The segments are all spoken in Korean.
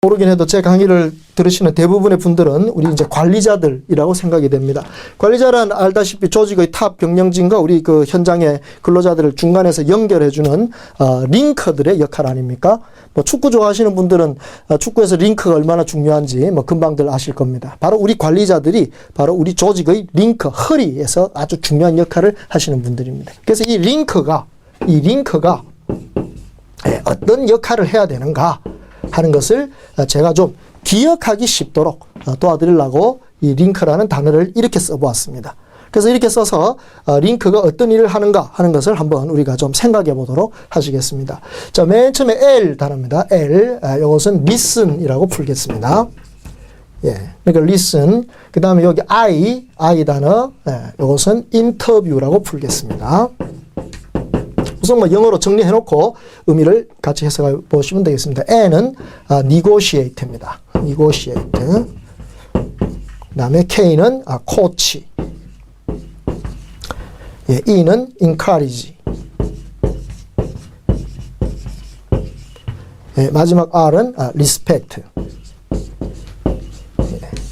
모르긴 해도 제 강의를 들으시는 대부분의 분들은 우리 이제 관리자들이라고 생각이 됩니다. 관리자란 알다시피 조직의 탑 경영진과 우리 그 현장의 근로자들을 중간에서 연결해주는 링커들의 역할 아닙니까? 뭐 축구 좋아하시는 분들은 축구에서 링커가 얼마나 중요한지 뭐 금방들 아실 겁니다. 바로 우리 관리자들이 바로 우리 조직의 링커, 허리에서 아주 중요한 역할을 하시는 분들입니다. 그래서 이 링커가 어떤 역할을 해야 되는가 하는 것을 제가 좀 기억하기 쉽도록 도와드리려고 이 링크라는 단어를 이렇게 써보았습니다. 그래서 이렇게 써서 링크가 어떤 일을 하는가 하는 것을 한번 우리가 좀 생각해 보도록 하시겠습니다. 자, 맨 처음에 L 단어입니다. L, 이것은 listen이라고 풀겠습니다. 예, 그러니까 listen. 그 다음에 여기 I 단어, 이것은 interview라고 풀겠습니다. 우선 뭐 영어로 정리해놓고 의미를 같이 해석해 보시면 되겠습니다. N은 negotiate입니다. negotiate. 그 다음에 K는 coach. 예, E는 encourage. 예, 마지막 R은 respect.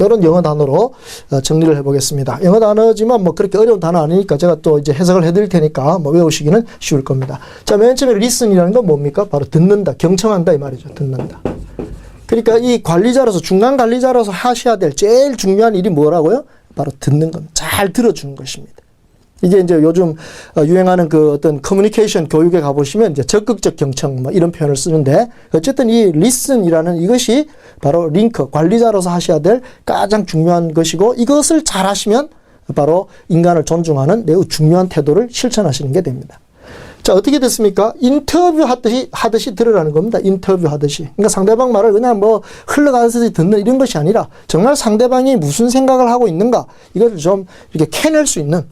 이런 영어 단어로 정리를 해보겠습니다. 영어 단어지만 뭐 그렇게 어려운 단어 아니니까 제가 또 이제 해석을 해드릴 테니까 뭐 외우시기는 쉬울 겁니다. 자, 맨 처음에 listen이라는 건 뭡니까? 바로 듣는다, 경청한다 이 말이죠. 듣는다. 그러니까 이 관리자로서, 중간 관리자로서 하셔야 될 제일 중요한 일이 뭐라고요? 바로 듣는 겁니다. 잘 들어주는 것입니다. 이게 이제 요즘 유행하는 그 어떤 커뮤니케이션 교육에 가보시면 이제 적극적 경청 뭐 이런 표현을 쓰는데, 어쨌든 이 listen이라는 이것이 바로 링크, 관리자로서 하셔야 될 가장 중요한 것이고, 이것을 잘 하시면 바로 인간을 존중하는 매우 중요한 태도를 실천하시는 게 됩니다. 자, 어떻게 됐습니까? 인터뷰 하듯이 들으라는 겁니다. 인터뷰 하듯이. 그러니까 상대방 말을 그냥 뭐 흘러가듯이 듣는 이런 것이 아니라 정말 상대방이 무슨 생각을 하고 있는가, 이걸 좀 이렇게 캐낼 수 있는,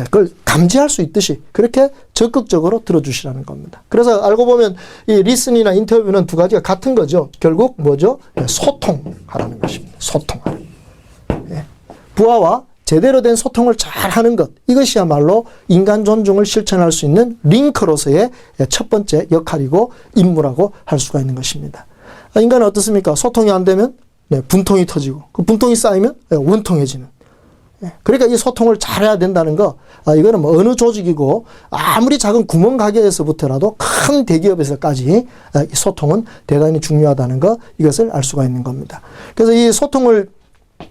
그걸 감지할 수 있듯이 그렇게 적극적으로 들어주시라는 겁니다. 그래서 알고 보면 이 리슨이나 인터뷰는 두 가지가 같은 거죠. 결국 뭐죠? 소통하라는 것입니다. 소통하는. 부하와 제대로 된 소통을 잘 하는 것, 이것이야말로 인간 존중을 실천할 수 있는 링커로서의 첫 번째 역할이고 임무라고 할 수가 있는 것입니다. 인간은 어떻습니까? 소통이 안 되면 분통이 터지고, 그 분통이 쌓이면 원통해지는. 그러니까 이 소통을 잘해야 된다는 거, 이거는 뭐 어느 조직이고 아무리 작은 구멍 가게에서부터라도 큰 대기업에서까지 이 소통은 대단히 중요하다는 거, 이것을 알 수가 있는 겁니다. 그래서 이 소통을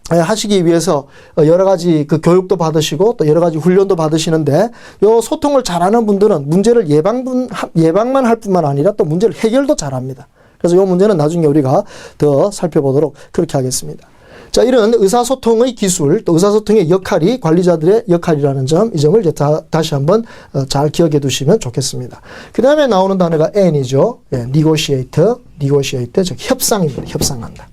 하시기 위해서 여러 가지 그 교육도 받으시고 또 여러 가지 훈련도 받으시는데, 요 소통을 잘하는 분들은 문제를 예방만 할 뿐만 아니라 또 문제를 해결도 잘합니다. 그래서 요 문제는 나중에 우리가 더 살펴보도록 그렇게 하겠습니다. 자, 이런 의사소통의 기술, 또 의사소통의 역할이 관리자들의 역할이라는 점, 이 점을 이제 다시 한번 잘 기억해 두시면 좋겠습니다. 그 다음에 나오는 단어가 N이죠. negotiate, 즉 협상입니다. 협상한다.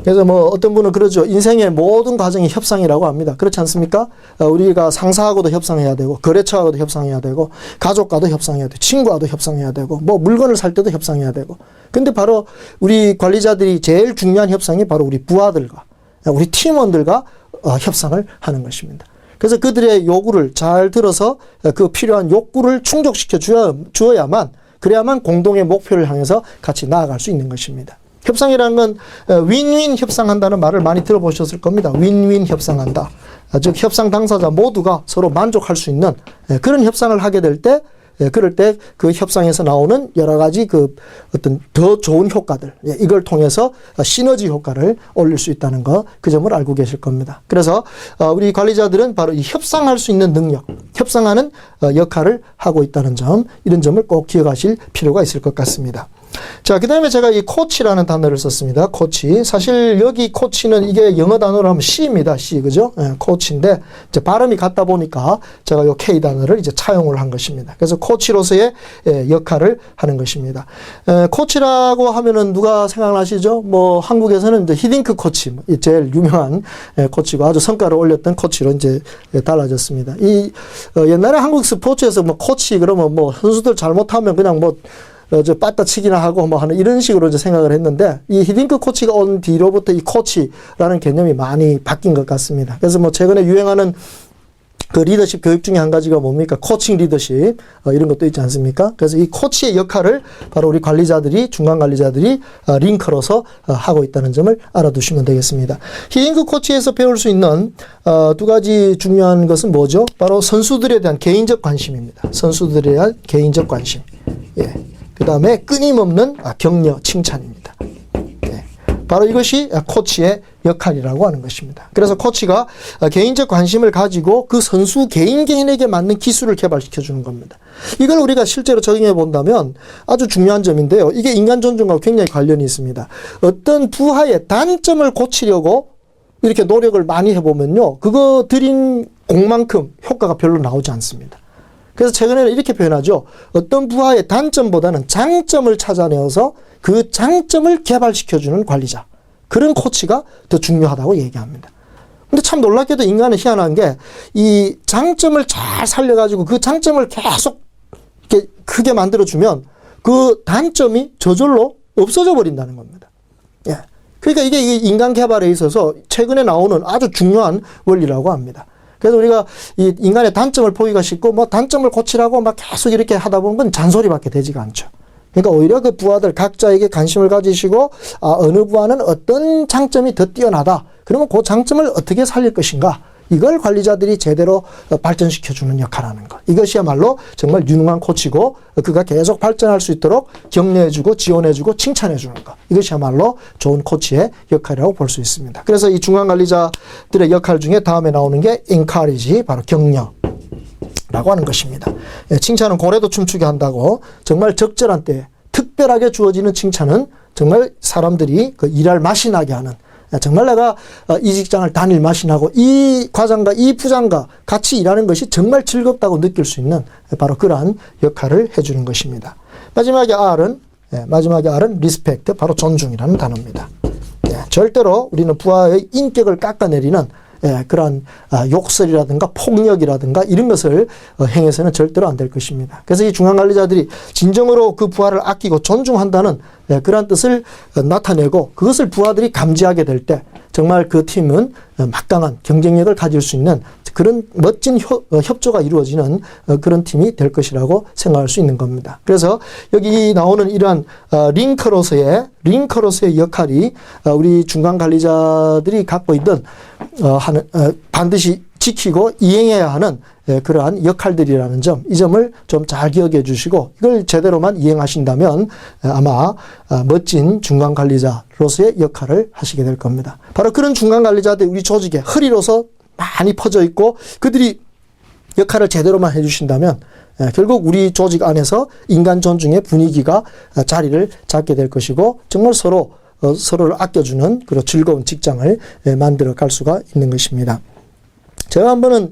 그래서 뭐 어떤 분은 그러죠. 인생의 모든 과정이 협상이라고 합니다. 그렇지 않습니까? 우리가 상사하고도 협상해야 되고, 거래처하고도 협상해야 되고, 가족과도 협상해야 되고, 친구와도 협상해야 되고, 뭐 물건을 살 때도 협상해야 되고. 근데 바로 우리 관리자들이 제일 중요한 협상이 바로 우리 부하들과, 우리 팀원들과 협상을 하는 것입니다. 그래서 그들의 요구를 잘 들어서 그 필요한 욕구를 충족시켜 주어야만, 그래야만 공동의 목표를 향해서 같이 나아갈 수 있는 것입니다. 협상이라는 건 윈윈 협상한다는 말을 많이 들어보셨을 겁니다. 윈윈 협상한다. 즉 협상 당사자 모두가 서로 만족할 수 있는 그런 협상을 하게 될 때, 그럴 때 그 협상에서 나오는 여러 가지 그 어떤 더 좋은 효과들, 이걸 통해서 시너지 효과를 올릴 수 있다는 거, 그 점을 알고 계실 겁니다. 그래서 우리 관리자들은 바로 이 협상할 수 있는 능력, 협상하는 역할을 하고 있다는 점, 이런 점을 꼭 기억하실 필요가 있을 것 같습니다. 자, 그 다음에 제가 이 코치라는 단어를 썼습니다. 코치. 사실 여기 코치는 이게 영어 단어로 하면 C입니다. C, 그죠? 코치인데, 이제 발음이 같다 보니까 제가 요 K 단어를 이제 차용을 한 것입니다. 그래서 코치로서의 역할을 하는 것입니다. 코치라고 하면은 누가 생각나시죠? 뭐, 한국에서는 이제 히딩크 코치, 제일 유명한 코치고 아주 성과를 올렸던 코치로 이제 달라졌습니다. 옛날에 한국 스포츠에서 뭐 코치 그러면 뭐 선수들 잘못하면 그냥 뭐 빠따치기나 하고 뭐 하는 이런 식으로 이제 생각을 했는데, 이 히딩크 코치가 온 뒤로부터 이 코치라는 개념이 많이 바뀐 것 같습니다. 그래서 뭐 최근에 유행하는 그 리더십 교육 중에 한 가지가 뭡니까? 코칭 리더십 이런 것도 있지 않습니까? 그래서 이 코치의 역할을 바로 우리 관리자들이 중간 관리자들이 링커로서 하고 있다는 점을 알아두시면 되겠습니다. 히딩크 코치에서 배울 수 있는 두 가지 중요한 것은 뭐죠? 바로 선수들에 대한 개인적 관심입니다. 선수들에 대한 개인적 관심. 예. 그 다음에 끊임없는 격려, 칭찬입니다. 바로 이것이 코치의 역할이라고 하는 것입니다. 그래서 코치가 개인적 관심을 가지고 그 선수 개인에게 맞는 기술을 개발시켜 주는 겁니다. 이걸 우리가 실제로 적용해 본다면 아주 중요한 점인데요. 이게 인간 존중과 굉장히 관련이 있습니다. 어떤 부하의 단점을 고치려고 이렇게 노력을 많이 해보면요. 그거 들인 공만큼 효과가 별로 나오지 않습니다. 그래서 최근에는 이렇게 표현하죠. 어떤 부하의 단점보다는 장점을 찾아내어서 그 장점을 개발시켜주는 관리자. 그런 코치가 더 중요하다고 얘기합니다. 근데 참 놀랍게도 인간은 희한한 게 이 장점을 잘 살려가지고 그 장점을 계속 이렇게 크게 만들어주면 그 단점이 저절로 없어져 버린다는 겁니다. 예. 그러니까 이게 인간 개발에 있어서 최근에 나오는 아주 중요한 원리라고 합니다. 그래서 우리가 이 인간의 단점을 보기가 쉽고 뭐 단점을 고치라고 막 계속 이렇게 하다 보면 그건 잔소리밖에 되지가 않죠. 그러니까 오히려 그 부하들 각자에게 관심을 가지시고 어느 부하는 어떤 장점이 더 뛰어나다. 그러면 그 장점을 어떻게 살릴 것인가. 이걸 관리자들이 제대로 발전시켜주는 역할을 하는 것. 이것이야말로 정말 유능한 코치고 그가 계속 발전할 수 있도록 격려해주고 지원해주고 칭찬해주는 것. 이것이야말로 좋은 코치의 역할이라고 볼 수 있습니다. 그래서 이 중간관리자들의 역할 중에 다음에 나오는 게 encourage, 바로 격려. 라고 하는 것입니다. 칭찬은 고래도 춤추게 한다고 정말 적절한 때에 특별하게 주어지는 칭찬은 정말 사람들이 그 일할 맛이 나게 하는 정말 내가 이 직장을 다닐 맛이 나고 이 과장과 이 부장과 같이 일하는 것이 정말 즐겁다고 느낄 수 있는 바로 그러한 역할을 해주는 것입니다. 마지막에 R은 respect, 바로 존중이라는 단어입니다. 절대로 우리는 부하의 인격을 깎아내리는 그러한 욕설이라든가 폭력이라든가 이런 것을 행해서는 절대로 안 될 것입니다. 그래서 이 중간관리자들이 진정으로 그 부하를 아끼고 존중한다는 그러한 뜻을 나타내고 그것을 부하들이 감지하게 될 때 정말 그 팀은 막강한 경쟁력을 가질 수 있는 그런 멋진 협조가 이루어지는 그런 팀이 될 것이라고 생각할 수 있는 겁니다. 그래서 여기 나오는 이러한 링커로서의 역할이 우리 중간 관리자들이 갖고 있는 반드시 지키고 이행해야 하는 그러한 역할들이라는 점, 이 점을 좀 잘 기억해 주시고 이걸 제대로만 이행하신다면 아마 멋진 중간 관리자로서의 역할을 하시게 될 겁니다. 바로 그런 중간 관리자들이 우리 조직의 허리로서 많이 퍼져 있고 그들이 역할을 제대로만 해주신다면 결국 우리 조직 안에서 인간 존중의 분위기가 자리를 잡게 될 것이고 정말 서로를 아껴주는 그런 즐거운 직장을 만들어 갈 수가 있는 것입니다. 제가 한 번은